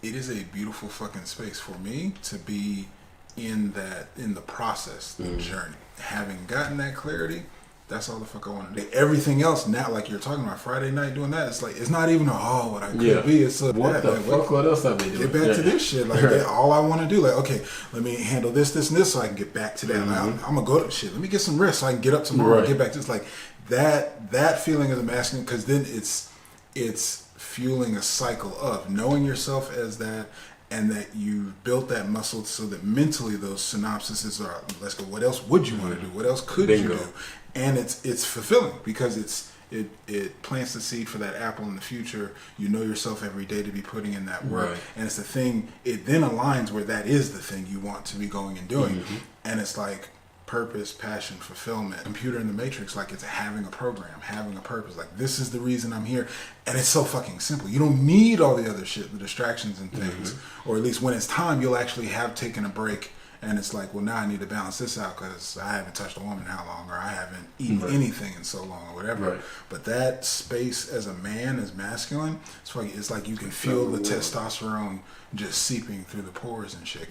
it is a beautiful fucking space for me to be in the process, the journey. Having gotten that clarity, that's all the fuck I want to do. Everything else now, like you're talking about Friday night doing that, it's like, it's not even what I could be. It's what the fuck, what else have they doing? Get back to this shit. Like, all I want to do, like, okay, let me handle this, and this so I can get back to that. Like, I'm going to go to shit. Let me get some rest so I can get up tomorrow and get back to this. Like, that feeling of the masculine, because then it's fueling a cycle of knowing yourself as that, and that you've built that muscle so that mentally those synopsises are, let's go, what else would you want to do? What else could you do? And it's fulfilling because it plants the seed for that apple in the future. You know yourself every day to be putting in that work. And it's the thing, it then aligns where that is the thing you want to be going and doing. And it's like purpose, passion, fulfillment. Computer in the Matrix, like it's having a program, having a purpose. Like, this is the reason I'm here. And it's so fucking simple. You don't need all the other shit, the distractions and things. Or at least when it's time, you'll actually have taken a break. And it's like, well, now I need to balance this out because I haven't touched a woman in how long, or I haven't eaten anything in so long, or whatever. But that space as a man, as masculine, it's like you can feel the testosterone just seeping through the pores and shit.